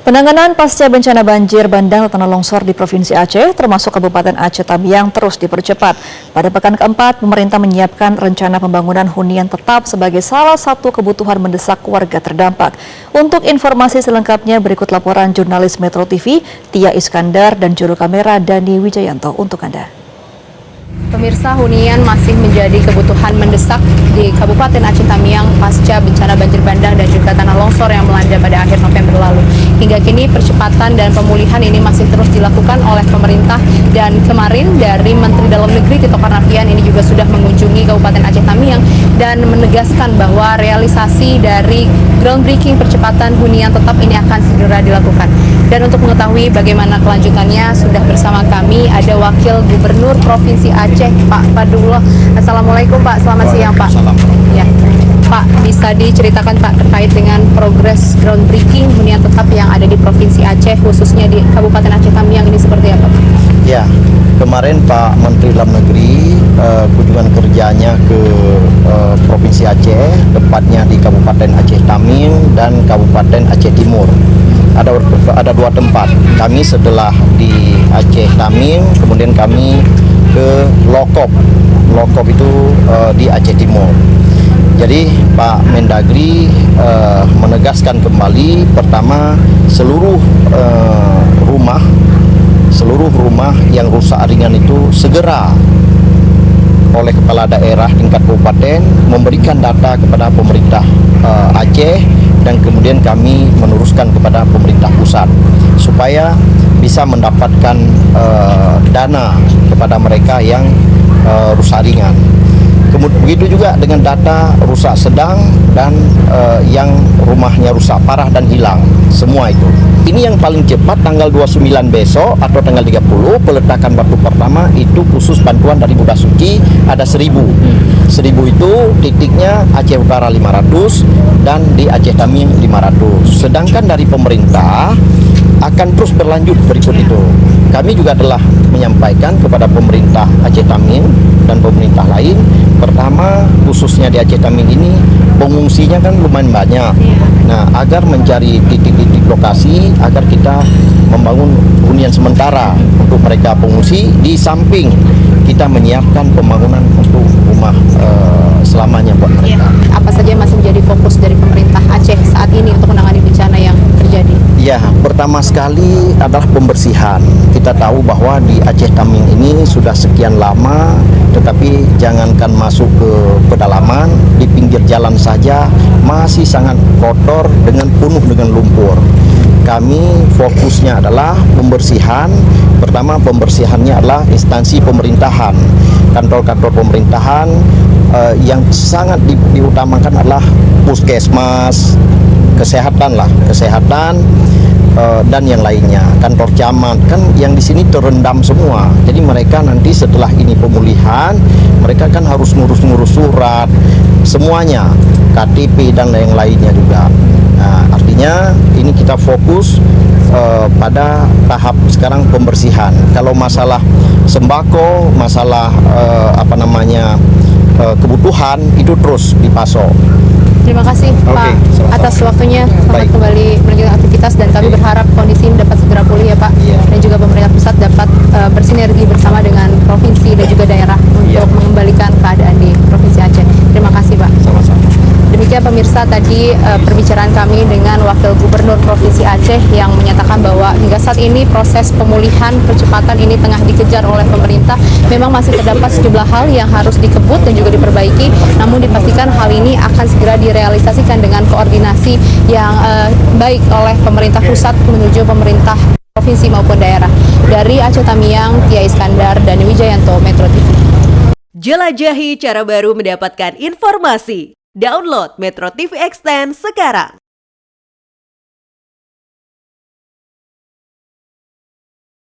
Penanganan pasca bencana banjir bandang dan tanah longsor di Provinsi Aceh, termasuk Kabupaten Aceh Tamiang, terus dipercepat. Pada pekan keempat, pemerintah menyiapkan rencana pembangunan hunian tetap sebagai salah satu kebutuhan mendesak warga terdampak. Untuk informasi selengkapnya, berikut laporan jurnalis Metro TV, Tia Iskandar, dan juru kamera Dani Wijayanto untuk Anda. Pemirsa, hunian masih menjadi kebutuhan mendesak di Kabupaten Aceh Tamiang pasca bencana banjir bandang dan juga tanah longsor yang melanda pada akhir November lalu. Hingga kini percepatan dan pemulihan ini masih terus dilakukan oleh pemerintah, dan kemarin dari Menteri Dalam Negeri Tito Karnavian ini juga sudah mengunjungi Kabupaten Aceh Tamiang dan menegaskan bahwa realisasi dari groundbreaking percepatan hunian tetap ini akan segera dilakukan. Dan untuk mengetahui bagaimana kelanjutannya, sudah bersama kami ada Wakil Gubernur Provinsi Aceh, Pak Padullah. Assalamualaikum Pak, selamat siang Pak. Ya, Pak, bisa diceritakan Pak terkait dengan progres groundbreaking hunian tetap yang ada di Provinsi Aceh, khususnya di Kabupaten Aceh Tamiang ini seperti apa Pak? Ya, kemarin Pak Menteri Dalam Negeri kunjungan kerjanya ke Provinsi Aceh, tepatnya di Kabupaten Aceh Tamiang dan Kabupaten Aceh Timur. Ada dua tempat. Kami setelah di Aceh Tamiang, kemudian kami ke Lokop. Lokop itu di Aceh Timur. Jadi Pak Mendagri menegaskan kembali, pertama seluruh rumah yang rusak ringan itu segera oleh kepala daerah tingkat kabupaten memberikan data kepada pemerintah Aceh, dan kemudian kami meneruskan kepada pemerintah pusat supaya bisa mendapatkan dana kepada mereka yang rusak ringan. Kemudian begitu juga dengan data rusak sedang dan yang rumahnya rusak parah dan hilang, semua itu. Ini yang paling cepat tanggal 29 besok atau tanggal 30 peletakan batu pertama itu khusus bantuan dari Buddha Suci ada 1.000. 1.000 itu titiknya Aceh Utara 500 dan di Aceh Tamiang 500. Sedangkan dari pemerintah akan terus berlanjut berikut itu. Kami juga telah menyampaikan kepada pemerintah Aceh Tamiang dan pemerintah lain. Pertama, khususnya di Aceh Tamiang ini pengungsinya kan lumayan banyak. Nah, agar mencari titik-titik lokasi agar kita membangun hunian sementara untuk mereka pengungsi, di samping kita menyiapkan pembangunan untuk rumah selamanya buat mereka. Apa saja yang masih menjadi fokus dari pemerintah Aceh saat ini untuk menangani bencana yang terjadi? Ya, pertama sekali adalah pembersihan. Kita tahu bahwa di Aceh Tamiang ini sudah sekian lama, tetapi jangankan masuk ke pedalaman, di pinggir jalan saja masih sangat kotor dengan penuh dengan lumpur. Kami fokusnya adalah pembersihan. Pertama, pembersihannya adalah instansi pemerintahan, kantor-kantor pemerintahan. Yang sangat diutamakan adalah puskesmas, kesehatan, dan yang lainnya, kantor camat, kan yang di sini terendam semua. Jadi mereka nanti setelah ini pemulihan, mereka kan harus ngurus-ngurus surat, semuanya, KTP dan yang lainnya juga. Nah, artinya ini kita fokus pada tahap sekarang pembersihan. Kalau masalah sembako, masalah kebutuhan itu terus dipasok. Terima kasih Pak atas waktunya. Selamat kembali melanjutkan aktivitas, dan kami berharap kondisi ini dapat segera pulih ya Pak. Dan juga pemerintah pusat dapat bersinergi bersama dengan provinsi dan juga daerah untuk mengembalikan keadaan di Provinsi Aceh. Terima kasih Pak. Sama-sama. Demikian pemirsa tadi perbicaraan kami dengan Wakil Gubernur Provinsi Aceh yang menyatakan bahwa hingga saat ini proses pemulihan percepatan ini tengah dikejar oleh pemerintah. Memang masih terdapat sejumlah hal yang harus dikebut dan juga diperbaiki, namun dipastikan hal ini akan segera direalisasikan dengan koordinasi yang baik oleh pemerintah pusat menuju pemerintah provinsi maupun daerah. Dari Aceh Tamiang, Tia Iskandar, Dani Wijayanto, Metro TV. Jelajahi cara baru mendapatkan informasi. Download Metro TV Extend sekarang.